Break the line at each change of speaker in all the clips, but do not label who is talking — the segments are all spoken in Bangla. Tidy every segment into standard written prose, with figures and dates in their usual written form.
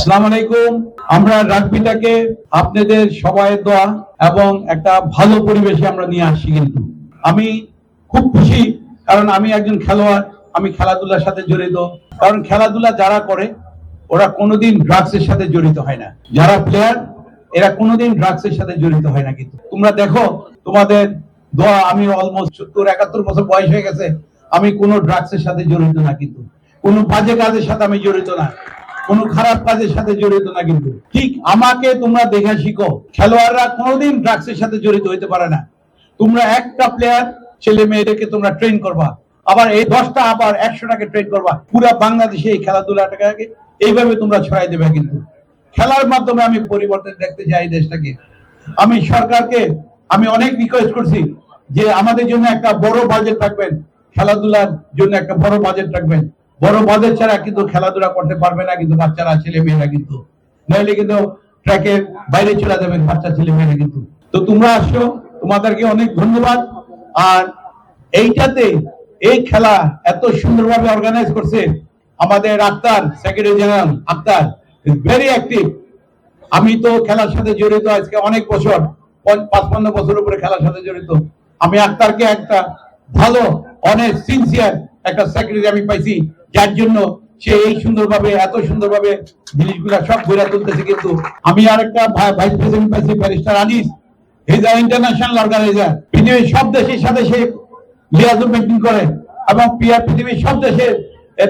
আসসালামু আলাইকুম। আমরা রাগবিটাকে আপনাদের সবাই দোয়া এবং একটা ভালো পরিবেশে আমরা নিয়ে আসছি। কিন্তু আমি খুব খুশি, কারণ আমি একজন খেলোয়াড়, আমি খেলাধুলার সাথে জড়িত। কারণ খেলাধুলা যারা করে ওরা কোনোদিন ড্রাগসের সাথে জড়িত হয় না। যারা প্লেয়ার এরা কোনোদিন ড্রাগসের সাথে জড়িত হয় না। কিন্তু তোমরা দেখো, তোমাদের দোয়া, আমি অলমোস্ট 70-71 বছর বয়স হয়ে গেছে, আমি কোনো ড্রাগসের সাথে জড়িত না। কিন্তু কোনো বাজে কাজের সাথে আমি জড়িত না, কোনো খারাপ কাজের সাথে জড়িত না। কিন্তু ঠিক আমাকে তোমরা দেখে শিখো। খেলোয়াড়রা কোনোদিন ড্রাগসের সাথে জড়িত হইতে পারে না। তোমরা একটা প্লেয়ার ছেলে মেয়েদেরকে তোমরা ট্রেন করবা, আবার এই 10টা আবার 100টাকে ট্রেন করবা। পুরো বাংলাদেশে এই খেলাধুলাটাকে এইভাবে তোমরা ছড়াই দেবে। কিন্তু খেলার মাধ্যমে আমি পরিবর্তন দেখতে চাই দেশটাকে। আমি সরকারকে আমি অনেক রিকোয়েস্ট করছি যে আমাদের জন্য একটা বড় বাজেট রাখবেন, খেলাধুলার জন্য একটা বড় বাজেট রাখবেন। বড় বাজেট ছাড়া কিন্তু খেলাধুলা করতে পারবে না কিন্তু বাচ্চারা, ছেলে মেয়েরা। কিন্তু নইলে কিন্তু ট্র্যাকের বাইরে চলে যাবে বাচ্চা ছেলে মেয়েরা। কিন্তু তো তোমরা আসছো, তোমাদেরকে অনেক ধন্যবাদ। আর এইটাতে এই খেলা এত সুন্দরভাবে অর্গানাইজ করছে আমাদের Akhtar, secretary general Akhtar, very active. আমি তো খেলার সাথে জড়িত আজকে অনেক বছর, 55 বছর উপরে খেলার সাথে জড়িত। আমি আক্তারকে একটা ভালো, অনেক সিনসিয়ার একটা সেক্রেটারি আমি পাইছি, যার জন্য সে এই সুন্দরভাবে, এত সুন্দরভাবে জিনিসগুলা সব ঘুরে তুলতেছে। কিন্তু আমি আর একটা ভাইস প্রেসিডেন্ট পাইছি, barrister Anis. He is a international organizer. পৃথিবীর সব দেশের সাথে সে লিয়াজু মেনটেন করে এবং পৃথিবীর সব দেশে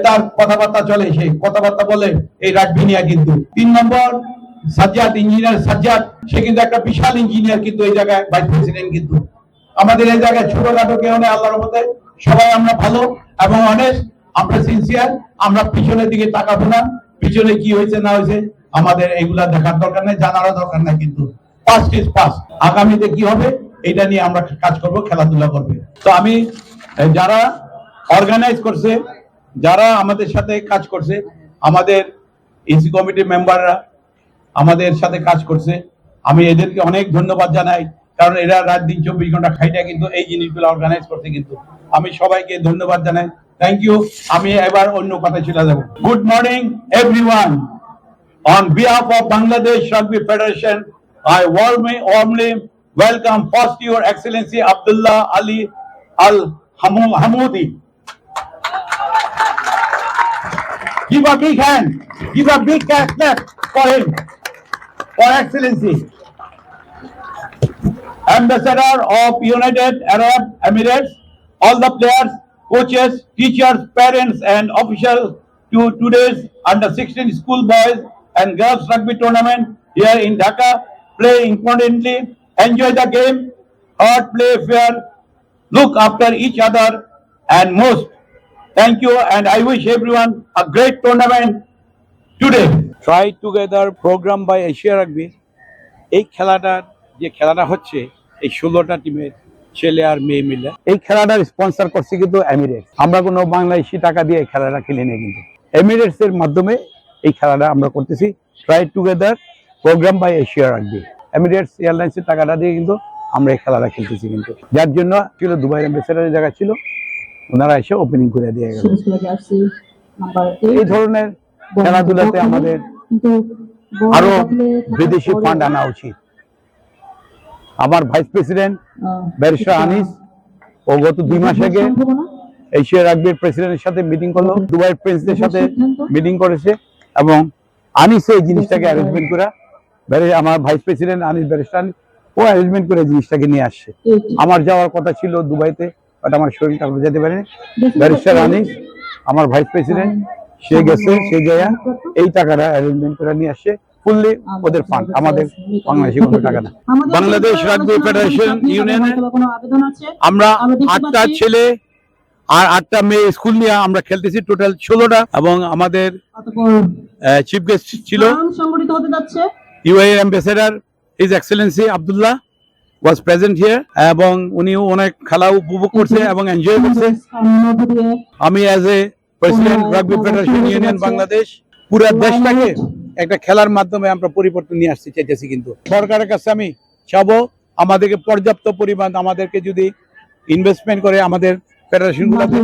তার কথাবার্তা চলে, সে কথাবার্তা বলে এই রাগবি নিয়ে। কিন্তু 3 নম্বর সাজ্জাদ, ইঞ্জিনিয়ার সাজ্জাদ, সে কিন্তু একটা বিশাল ইঞ্জিনিয়ার। কিন্তু এই জায়গায় ভাইস প্রেসিডেন্ট। কিন্তু আমাদের এই জায়গায় ছোটখাটো কেউ নেই, আল্লাহর মতে সবাই আমরা ভালো এবং অনেস্ট, আমরা সিনসিয়ার। আমরা পিছনের দিকে তাকাবো না, পিছনে কি হয়েছে না হয়েছে আমাদের এগুলা দেখার দরকার নেই, জানারও দরকার নাই। কিন্তু পাস্ট ইজ পাস্ট, আগামীতে কি হবে এটা নিয়ে আমরা কাজ করব, খেলাধুলা করবে। তো আমি যারা অর্গানাইজ করছে, যারা আমাদের সাথে কাজ করছে, আমাদের ইসি কমিটির মেম্বাররা আমাদের সাথে কাজ করছে, আমি এদেরকে অনেক ধন্যবাদ জানাই। কারণ এরা রাত দিন 24 ঘন্টা খাইটা কিন্তু এই জিনিসগুলো অর্গানাইজ করছে। কিন্তু আমি সবাইকে ধন্যবাদ জানাই, থ্যাংক ইউ। আমি এবার অন্য কথা চলে যাব। Good morning everyone. On behalf of Bangladesh Rugby Federation, I warmly welcome first Your Excellency Abdullah Ali Al Hamoudi. Give a big hand, give a big clap for him, for Excellency. Ambassador of United Arab Emirates, all the players, coaches, teachers, parents and officials to today's under-16 school boys and girls rugby tournament here in Dhaka. Play importantly, enjoy the game, hard, play fair, look after each other, and most. Thank you, and I wish everyone a great tournament today. Try Together program by Asia Rugby. এই খেলাটার যে খেলাটা হচ্ছে, এই 16টা টিমের ছেলে আর মেয়ে মিলে এই খেলাটার স্পন্সর করছে কিন্তু এমিরেটস। আমরা কোনো বাংলাদেশি টাকা দিয়ে এই খেলাটা খেলি না, কিন্তু এমিরেটস এর মাধ্যমে এই খেলাটা আমরা করতেছি। Try together program by Asia rugby. Emirates এয়ারলাইন্সের টাকাটা দিয়ে কিন্তু আমরা এই খেলাটা খেলতেছি। কিন্তু যার জন্য ছিল দুবাই অ্যাম্বাসেডারের জায়গা ছিল, ওনারা এসে ওপেনিং করে দিয়ে গেল। এই ধরনের খেলাধুলাতে আমাদের আরো বিদেশি ফান্ড আনা উচিত। আমার ভাইস প্রেসিডেন্ট ব্যারিস্টার আনিস, ও গত 2 মাস আগে এশিয়া রাগবির প্রেসিডেন্টের সাথে মিটিং করলো, দুবাই প্রিন্সদের সাথে মিটিং করেছে এবং আনিস এই জিনিসটাকে অ্যারেঞ্জমেন্ট করে, আমার ভাইস প্রেসিডেন্ট আনিস, ব্যারিস্টার ও অ্যারেঞ্জমেন্ট করে জিনিসটাকে নিয়ে আসছে। আমার যাওয়ার কথা ছিল দুবাইতে, বাট আমার শরীরটা যেতে পারেনি। ব্যারিস্টার আনিস, আমার ভাইস প্রেসিডেন্ট, সে গেছে, সেই জায়গা এই টাকাটা অ্যারেঞ্জমেন্ট করে নিয়ে আসছে। ফুললি ওদের ফান্ড, আমাদের বাংলাদেশি কোনো টাকা না। বাংলাদেশ রাগবি ফেডারেশন ইউনিয়নে আমরা 8টা ছেলে আর 8টা মেয়ে স্কুল নিয়ে আমরা খেলতেছি, টোটাল 16টা। এবং আমাদের চিফ গেস্ট ছিল UAE ambassador his Excellency Abdullah was present here, এবং উনিও অনেক খেলা উপভোগ করছে এবং এনজয় করছে। আমি as a president rugby federation union Bangladesh, পুরো দেশটাকে একটা খেলার মাধ্যমে আমরা পরিবর্তন নিয়ে আসতে চাইতেছি। কিন্তু সরকারের কাছে আমি চাবো আমাদেরকে পর্যাপ্ত পরিমাণ, আমাদেরকে যদি ইনভেস্টমেন্ট করে আমাদের ফেডারেশন গুলোতে,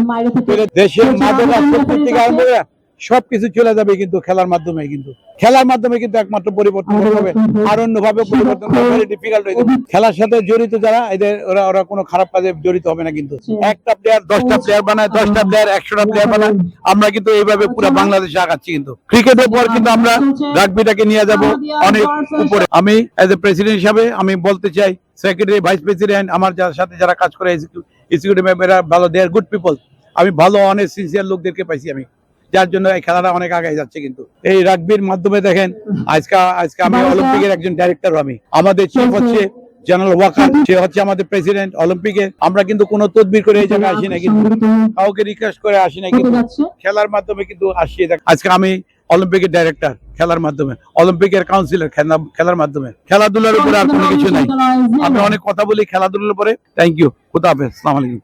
দেশের মাদক আসক্তি থেকে আরম্ভ করে সবকিছু চলে যাবে কিন্তু খেলার মাধ্যমে, কিন্তু খেলার মাধ্যমে কিন্তু একমাত্র পরিবর্তন করতে হবে। আর অন্যভাবে পরিবর্তন করা ভেরি ডিফিকাল্ট হয়ে যাবে। খেলার সাথে জড়িত যারা এদের ওরা কোনো খারাপ কাজে জড়িত হবে না। কিন্তু একটা প্লেয়ার 10টা প্লেয়ার বানায়, 10টা প্লেয়ার 100টা প্লেয়ার বানায়। আমরা কিন্তু এইভাবে পুরো বাংলাদেশে আগাচ্ছি। কিন্তু ক্রিকেটের পর কিন্তু আমরা রাগবিটাকে নিয়ে যাব অনেক উপরে। আমি এজ এ প্রেসিডেন্ট হিসাবে আমি বলতে চাই, সেক্রেটারি, ভাইস প্রেসিডেন্ট, আমার যার সাথে যারা কাজ করে এক্সিকিউটিভ মেম্বাররা ভালো, দে আর গুড পিপল। আমি ভালো অনেক সিনসিয়ার লোকদেরকে পাইছি আমি, যার জন্য এই খেলাটা অনেক আগে যাচ্ছে। কিন্তু এই রাগবির মাধ্যমে দেখেন আজকে আমি অলিম্পিকের একজন ডাইরেক্টর। আমি আমাদের চিফ হচ্ছে জেনারেল ওয়াকার, সে হচ্ছে আমাদের প্রেসিডেন্ট অলিম্পিকের। আমরা কিন্তু কোনো তদবির করে এই জায়গায় আসি না, কিন্তু কাউকে রিকোয়েস্ট করে আসি না, কিন্তু খেলার মাধ্যমে কিন্তু আসি। আজকে আমি অলিম্পিকের ডাইরেক্টর খেলার মাধ্যমে, অলিম্পিকের কাউন্সিলর খেলার মাধ্যমে। খেলাধুলার উপরে আর কোনো কিছু নাই। আমি অনেক কথা বলি খেলাধুলার উপরে। থ্যাংক ইউ, খুদা হাফেজ, আসসালামু আলাইকুম।